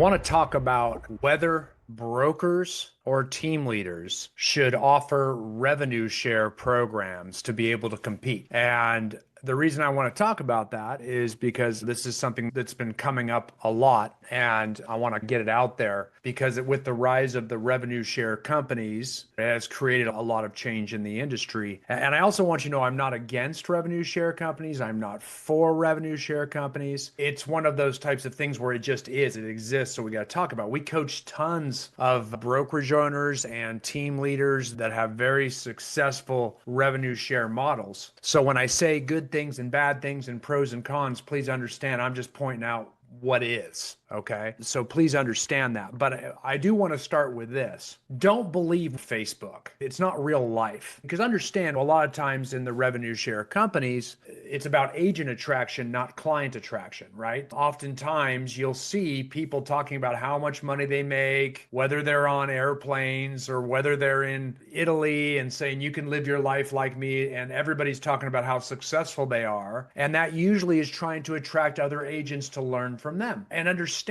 want to talk about whether brokers or team leaders should offer revenue share programs to be able to compete. And the reason I want to talk about that is because this is something that's been coming up a lot, and I want to get it out there because with the rise of the revenue share companies, it has created a lot of change in the industry. And I also want you to know I'm not against revenue share companies. I'm not for revenue share companies. It's one of those types of things where it just is. It exists, so we got to talk about it. We coach tons of brokerage owners and team leaders that have very successful revenue share models. So when I say good things and bad things and pros and cons, please understand I'm just pointing out what is. Okay. So please understand that. But I do want to start with this. Don't believe Facebook. It's not real life. Because understand, a lot of times in the revenue share companies, it's about agent attraction, not client attraction, right? Oftentimes you'll see people talking about how much money they make, whether they're on airplanes or whether they're in Italy and saying you can live your life like me, and everybody's talking about how successful they are. And that usually is trying to attract other agents to learn from them. And understand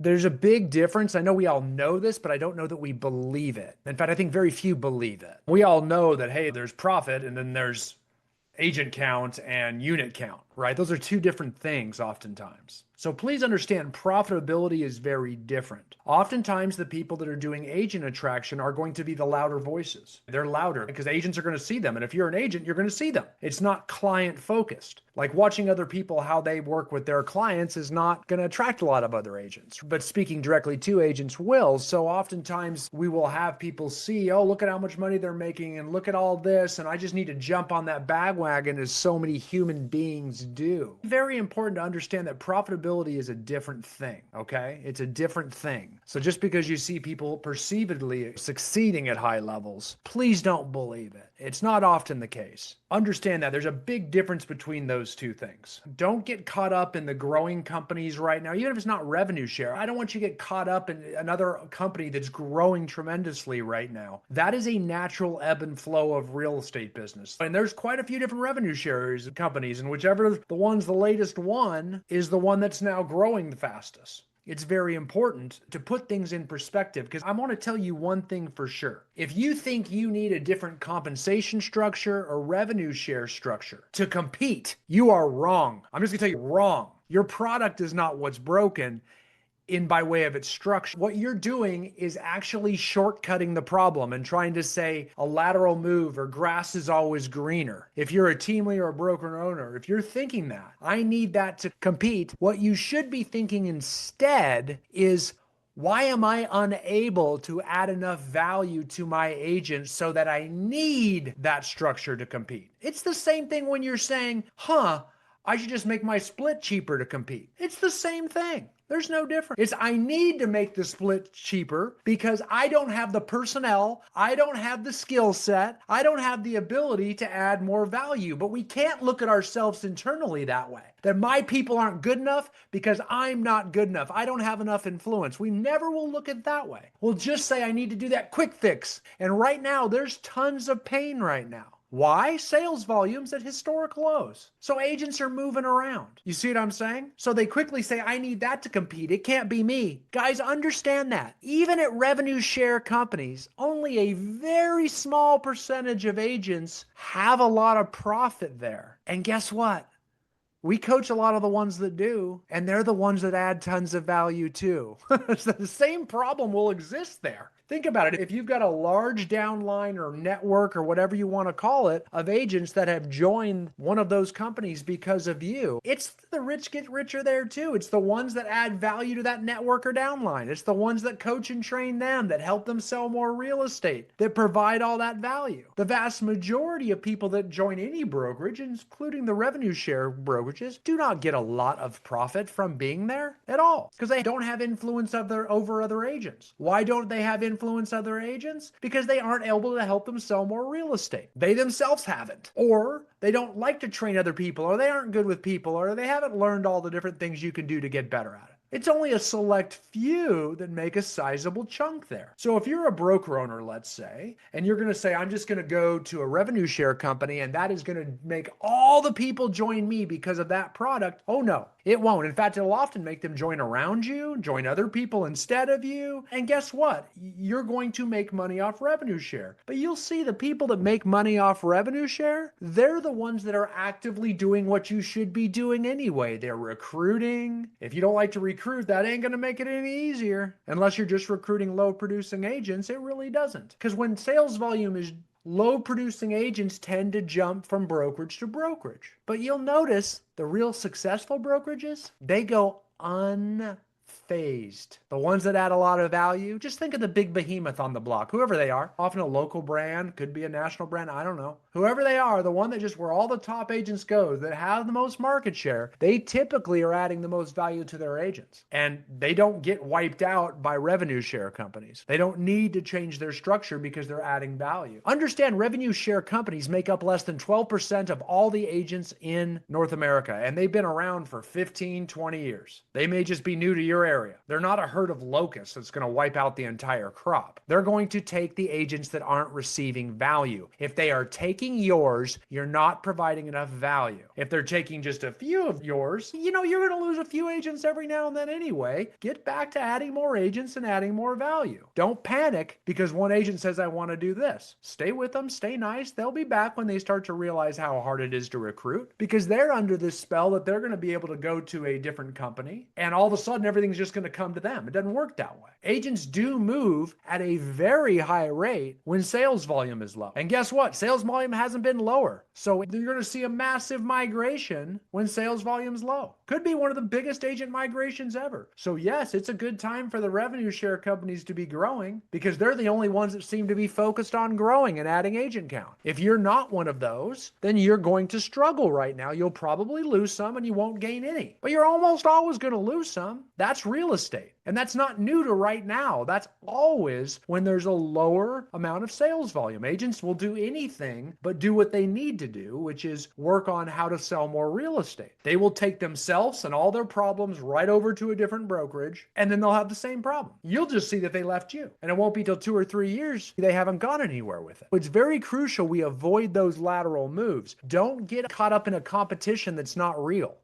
there's a big difference. I know we all know this, but I don't know that we believe it. In fact, I think very few believe it. We all know that, hey, there's profit and then there's agent count and unit count, right? Those are two different things oftentimes. So please understand, profitability is very different. Oftentimes, the people that are doing agent attraction are going to be the louder voices. They're louder because agents are going to see them. And if you're an agent, you're going to see them. It's not client focused. Like watching other people, how they work with their clients is not going to attract a lot of other agents. But speaking directly to agents will. So oftentimes we will have people see, oh, look at how much money they're making and look at all this. And I just need to jump on that bandwagon as so many human beings do. Very important to understand that profitability is a different thing, okay? It's a different thing. So just because you see people perceivedly succeeding at high levels, please don't believe it. It's not often the case. Understand that there's a big difference between those two things. Don't get caught up in the growing companies right now, even if it's not revenue share. I don't want you to get caught up in another company that's growing tremendously right now. That is a natural ebb and flow of real estate business. And there's quite a few different revenue shares companies, and whichever the one's the latest one is the one that's now growing the fastest. It's very important to put things in perspective because I want to tell you one thing for sure. If you think you need a different compensation structure or revenue share structure to compete, you are wrong. I'm just going to tell you wrong. Your product is not what's broken in by way of its structure. What you're doing is actually shortcutting the problem and trying to say a lateral move or grass is always greener. If you're a team leader or a broker owner, if you're thinking that, I need that to compete, what you should be thinking instead is, why am I unable to add enough value to my agent so that I need that structure to compete? It's the same thing when you're saying, I should just make my split cheaper to compete. It's the same thing. There's no difference. It's I need to make the split cheaper because I don't have the personnel, I don't have the skill set, I don't have the ability to add more value. But we can't look at ourselves internally that way. That my people aren't good enough because I'm not good enough. I don't have enough influence. We never will look at it that way. We'll just say I need to do that quick fix. And right now, there's tons of pain right now. Why? Sales volumes at historic lows. So agents are moving around. You see what I'm saying? So they quickly say, I need that to compete. It can't be me. Guys, understand that. Even at revenue share companies, only a very small percentage of agents have a lot of profit there. And guess what? We coach a lot of the ones that do, and they're the ones that add tons of value too. So the same problem will exist there. Think about it. If you've got a large downline or network or whatever you want to call it of agents that have joined one of those companies because of you, it's the rich get richer there too. It's the ones that add value to that network or downline. It's the ones that coach and train them, that help them sell more real estate, that provide all that value. The vast majority of people that join any brokerage, including the revenue share brokerages, do not get a lot of profit from being there at all because they don't have influence over other agents. Why don't they have influence other agents? Because they aren't able to help them sell more real estate. They themselves haven't. Or they don't like to train other people, or they aren't good with people, or they haven't learned all the different things you can do to get better at it. It's only a select few that make a sizable chunk there. So if you're a broker owner, let's say, and you're going to say, I'm just going to go to a revenue share company and that is going to make all the people join me because of that product. Oh no, it won't. In fact, it'll often make them join around you, join other people instead of you. And guess what? You're going to make money off revenue share. But you'll see the people that make money off revenue share, they're the ones that are actively doing what you should be doing anyway. They're recruiting. If you don't like to recruit, that ain't going to make it any easier. Unless you're just recruiting low producing agents, it really doesn't. Because when sales volume is low producing, agents tend to jump from brokerage to brokerage. But you'll notice the real successful brokerages, they go unfazed. The ones that add a lot of value, just think of the big behemoth on the block, whoever they are, often a local brand, could be a national brand, I don't know. Whoever they are, the one that just where all the top agents go, that have the most market share, they typically are adding the most value to their agents. And they don't get wiped out by revenue share companies. They don't need to change their structure because they're adding value. Understand, revenue share companies make up less than 12% of all the agents in North America, and they've been around for 15, 20 years. They may just be new to your area. They're not a herd of locusts that's going to wipe out the entire crop. They're going to take the agents that aren't receiving value. If they are taking yours, you're not providing enough value. If they're taking just a few of yours, you're going to lose a few agents every now and then anyway. Get back to adding more agents and adding more value. Don't panic because one agent says, I want to do this. Stay with them, stay nice. They'll be back when they start to realize how hard it is to recruit because they're under this spell that they're going to be able to go to a different company and all of a sudden everything's just going to come to them. It doesn't work that way. Agents do move at a very high rate when sales volume is low. And guess what? Sales volume hasn't been lower. So you're going to see a massive migration when sales volume is low. Could be one of the biggest agent migrations ever. So yes, it's a good time for the revenue share companies to be growing because they're the only ones that seem to be focused on growing and adding agent count. If you're not one of those, then you're going to struggle right now. You'll probably lose some and you won't gain any. But you're almost always going to lose some. That's real estate. And that's not new to right now. That's always when there's a lower amount of sales volume. Agents will do anything but do what they need to do, which is work on how to sell more real estate. They will take themselves and all their problems right over to a different brokerage, and then they'll have the same problem. You'll just see that they left you. And it won't be till 2 or 3 years they haven't gone anywhere with it. It's very crucial we avoid those lateral moves. Don't get caught up in a competition that's not real.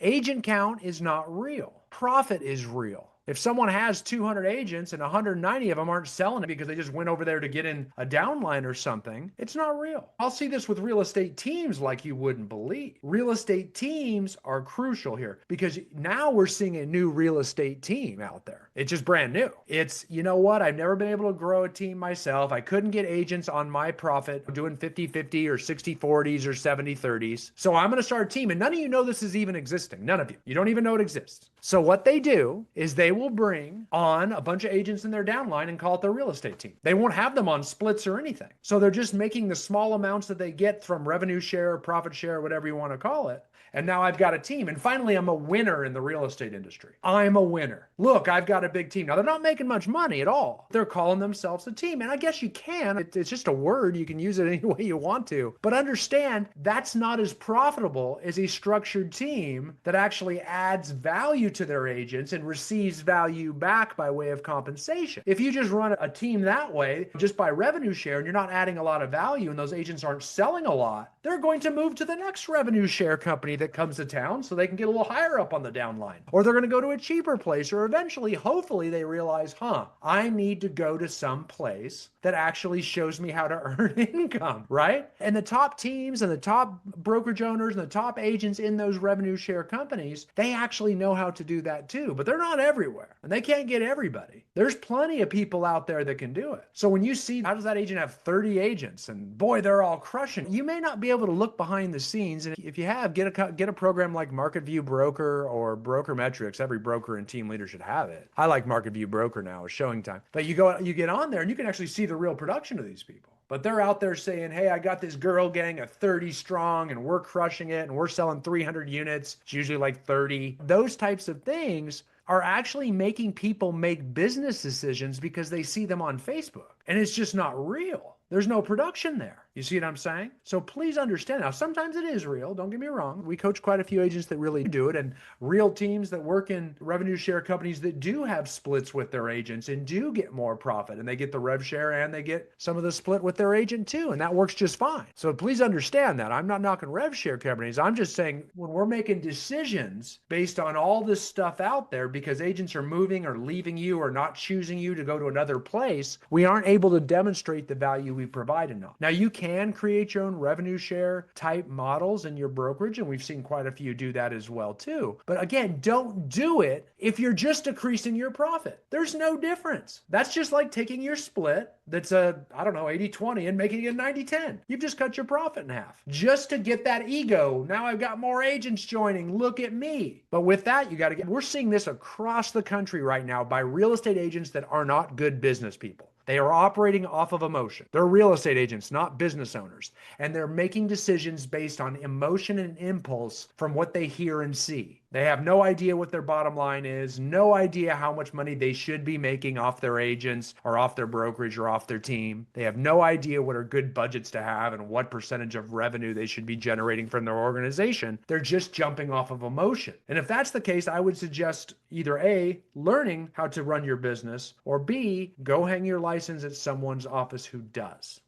Agent count is not real. Profit is real. If someone has 200 agents and 190 of them aren't selling it because they just went over there to get in a downline or something, it's not real. I'll see this with real estate teams like you wouldn't believe. Real estate teams are crucial here because now we're seeing a new real estate team out there. It's just brand new. It's, you know what? I've never been able to grow a team myself. I couldn't get agents on my profit doing 50-50 or 60-40s or 70-30s. So I'm going to start a team. And none of you know this is even existing. None of you. You don't even know it exists. So what they do is they will bring on a bunch of agents in their downline and call it their real estate team. They won't have them on splits or anything. So they're just making the small amounts that they get from revenue share, profit share, whatever you want to call it. And now I've got a team. And finally, I'm a winner in the real estate industry. I'm a winner. Look, I've got a big team. Now, they're not making much money at all. They're calling themselves a team. And I guess you can. It's just a word. You can use it any way you want to. But understand, that's not as profitable as a structured team that actually adds value to their agents and receives value back by way of compensation. If you just run a team that way, just by revenue share, and you're not adding a lot of value and those agents aren't selling a lot, they're going to move to the next revenue share company that comes to town so they can get a little higher up on the downline. Or they're going to go to a cheaper place, or eventually, hopefully, they realize, I need to go to some place that actually shows me how to earn income, right? And the top teams and the top brokerage owners and the top agents in those revenue share companies, they actually know how to do that too, but they're not everywhere and they can't get everybody. There's plenty of people out there that can do it. So when you see, how does that agent have 30 agents and boy, they're all crushing, you may not be able to look behind the scenes. And if you have, get a program like Market View Broker or Broker Metrics. Every broker and team leader should have it. I like Market View Broker now, it's showing time. But you get on there and you can actually see the real production of these people. But they're out there saying, hey, I got this girl gang of 30 strong and we're crushing it and we're selling 300 units. It's usually like 30. Those types of things are actually making people make business decisions because they see them on Facebook. And it's just not real. There's no production there. You see what I'm saying? So please understand. Now, sometimes it is real. Don't get me wrong. We coach quite a few agents that really do it, and real teams that work in revenue share companies that do have splits with their agents and do get more profit, and they get the rev share and they get some of the split with their agent too, and that works just fine. So please understand that. I'm not knocking rev share companies. I'm just saying when we're making decisions based on all this stuff out there because agents are moving or leaving you or not choosing you to go to another place, we aren't able to demonstrate the value we provide enough. Now, you can create your own revenue share type models in your brokerage, and we've seen quite a few do that as well too. But again, don't do it if you're just decreasing your profit. There's no difference. That's just like taking your split that's a, I don't know, 80-20 and making it 90-10. You've just cut your profit in half just to get that ego. Now I've got more agents joining. Look at me. But with that, you got to get, we're seeing this across the country right now by real estate agents that are not good business people. They are operating off of emotion. They're real estate agents, not business owners. And they're making decisions based on emotion and impulse from what they hear and see. They have no idea what their bottom line is, no idea how much money they should be making off their agents or off their brokerage or off their team. They have no idea what are good budgets to have and what percentage of revenue they should be generating from their organization. They're just jumping off of emotion. And if that's the case, I would suggest either A, learning how to run your business, or B, go hang your license at someone's office who does.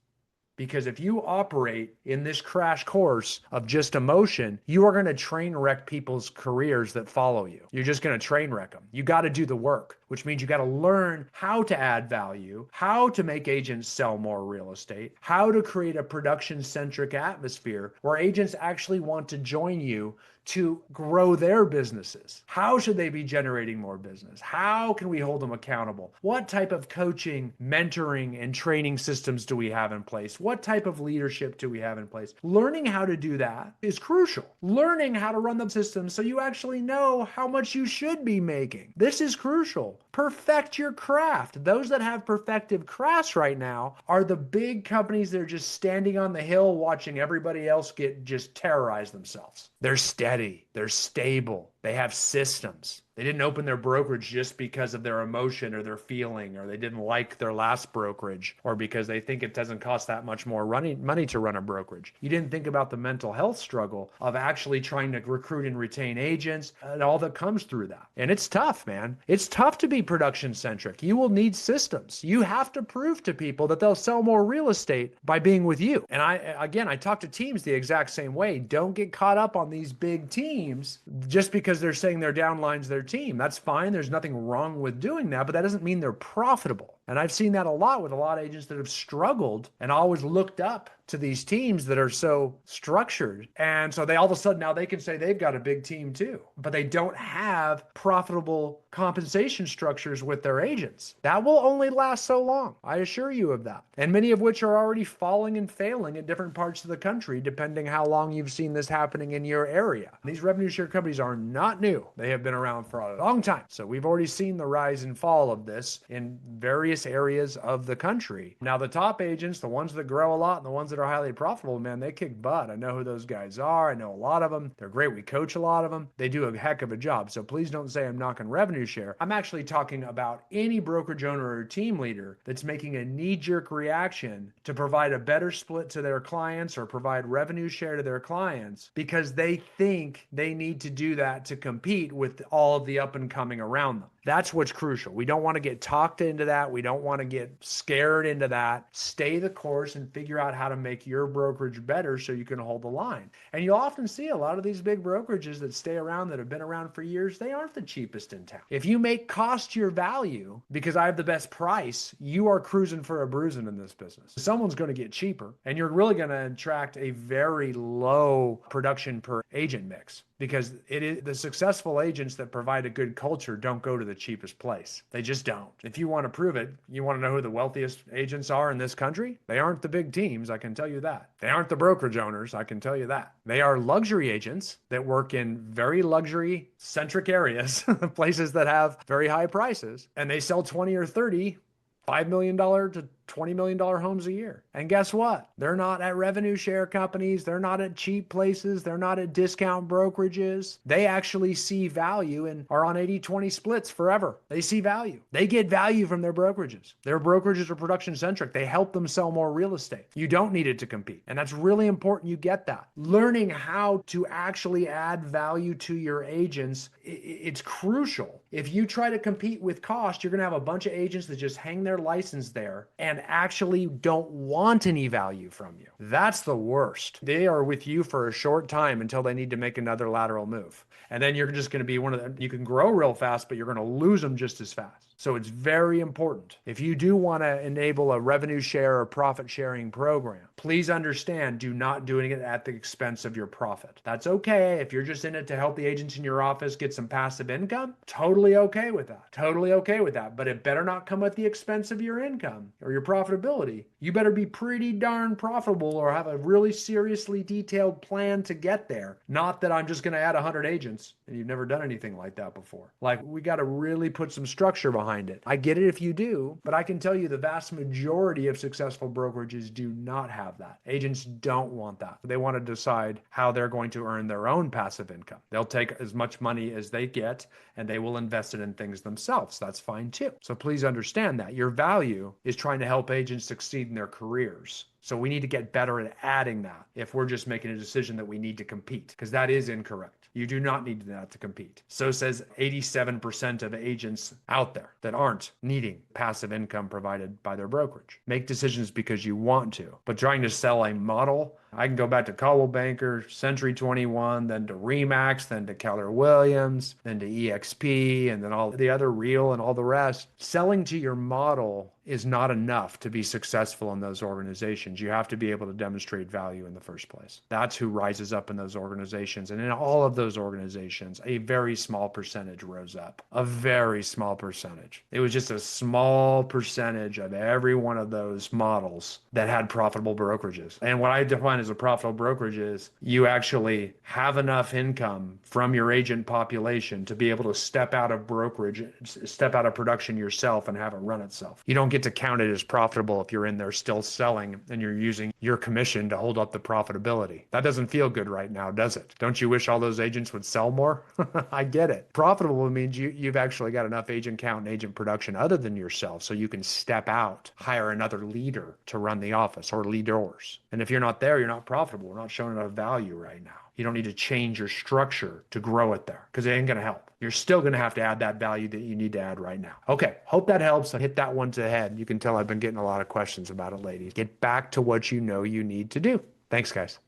Because if you operate in this crash course of just emotion, you are going to train wreck people's careers that follow you. You're just going to train wreck them. You got to do the work, which means you got to learn how to add value, how to make agents sell more real estate, how to create a production-centric atmosphere where agents actually want to join you to grow their businesses. How should they be generating more business? How can we hold them accountable? What type of coaching, mentoring, and training systems do we have in place? What type of leadership do we have in place? Learning how to do that is crucial. Learning how to run the system so you actually know how much you should be making. This is crucial. Perfect your craft. Those that have perfected crafts right now are the big companies that are just standing on the hill watching everybody else get just terrorize themselves. They're steady. They're stable. They have systems. They didn't open their brokerage just because of their emotion or their feeling, or they didn't like their last brokerage, or because they think it doesn't cost that much more money to run a brokerage. You didn't think about the mental health struggle of actually trying to recruit and retain agents and all that comes through that. And it's tough, man. It's tough to be production centric. You will need systems. You have to prove to people that they'll sell more real estate by being with you. And I talk to teams the exact same way. Don't get caught up on these big teams just because they're saying their downline's their team. That's fine. There's nothing wrong with doing that, but that doesn't mean they're profitable. And I've seen that a lot with a lot of agents that have struggled and always looked up to these teams that are so structured. And so they all of a sudden now they can say they've got a big team too, but they don't have profitable compensation structures with their agents. That will only last so long. I assure you of that. And many of which are already falling and failing at different parts of the country, depending how long you've seen this happening in your area. These revenue share companies are not new. They have been around for a long time. So we've already seen the rise and fall of this in various areas of the country. Now, the top agents, the ones that grow a lot and the ones that are highly profitable, man, they kick butt. I know who those guys are. I know a lot of them. They're great. We coach a lot of them. They do a heck of a job. So please don't say I'm knocking revenue share. I'm actually talking about any brokerage owner or team leader that's making a knee-jerk reaction to provide a better split to their clients or provide revenue share to their clients because they think they need to do that to compete with all of the up and coming around them. That's what's crucial. We don't want to get talked into that. We don't want to get scared into that. Stay the course and figure out how to make your brokerage better so you can hold the line. And you'll often see a lot of these big brokerages that stay around that have been around for years, they aren't the cheapest in town. If you make cost your value because I have the best price, you are cruising for a bruising in this business. Someone's going to get cheaper and you're really going to attract a very low production per agent mix. Because it is the successful agents that provide a good culture don't go to the cheapest place. They just don't. If you want to prove it, you want to know who the wealthiest agents are in this country? They aren't the big teams, I can tell you that. They aren't the brokerage owners, I can tell you that. They are luxury agents that work in very luxury centric areas, places that have very high prices, and they sell 20 or 30 $5 million to $20 million homes a year. And guess what? They're not at revenue share companies. They're not at cheap places. They're not at discount brokerages. They actually see value and are on 80-20 splits forever. They see value. They get value from their brokerages. Their brokerages are production centric. They help them sell more real estate. You don't need it to compete. And that's really important you get that. Learning how to actually add value to your agents, it's crucial. If you try to compete with cost, you're going to have a bunch of agents that just hang their license there and actually don't want any value from you. That's the worst. They are with you for a short time until they need to make another lateral move. And then you're just going to be one of them. You can grow real fast, but you're going to lose them just as fast. So it's very important. If you do want to enable a revenue share or profit sharing program, please understand, do not doing it at the expense of your profit. That's okay. If you're just in it to help the agents in your office get some passive income, totally okay with that. Totally okay with that. But it better not come at the expense of your income or your profitability. You better be pretty darn profitable or have a really seriously detailed plan to get there. Not that I'm just going to add 100 agents and you've never done anything like that before. Like, we got to really put some structure behind it. I get it if you do, but I can tell you the vast majority of successful brokerages do not have that. Agents don't want that. They want to decide how they're going to earn their own passive income. They'll take as much money as they get and they will invest it in things themselves. That's fine too. So please understand that your value is trying to help agents succeed in their careers. So we need to get better at adding that if we're just making a decision that we need to compete, because that is incorrect. You do not need that to compete. So says 87% of agents out there that aren't needing passive income provided by their brokerage. Make decisions because you want to, but trying to sell a model. I can go back to Coldwell Banker, Century 21, then to Remax, then to Keller Williams, then to EXP, and then all the other Real and all the rest. Selling to your model is not enough to be successful in those organizations. You have to be able to demonstrate value in the first place. That's who rises up in those organizations. And in all of those organizations, a very small percentage rose up. A very small percentage. It was just a small percentage of every one of those models that had profitable brokerages. And what I define as a profitable brokerage is you actually have enough income from your agent population to be able to step out of brokerage, step out of production yourself and have it run itself. You don't get to count it as profitable if you're in there still selling and you're using your commission to hold up the profitability. That doesn't feel good right now, does it? Don't you wish all those agents would sell more? I get it. Profitable means you've actually got enough agent count and agent production other than yourself so you can step out, hire another leader to run the office or leaders. And if you're not there, you're not profitable. We're not showing enough value right now. You don't need to change your structure to grow it there because it ain't going to help. You're still going to have to add that value that you need to add right now. Okay, hope that helps. I hit that one to the head. You can tell I've been getting a lot of questions about it, ladies. Get back to what you know you need to do. Thanks, guys.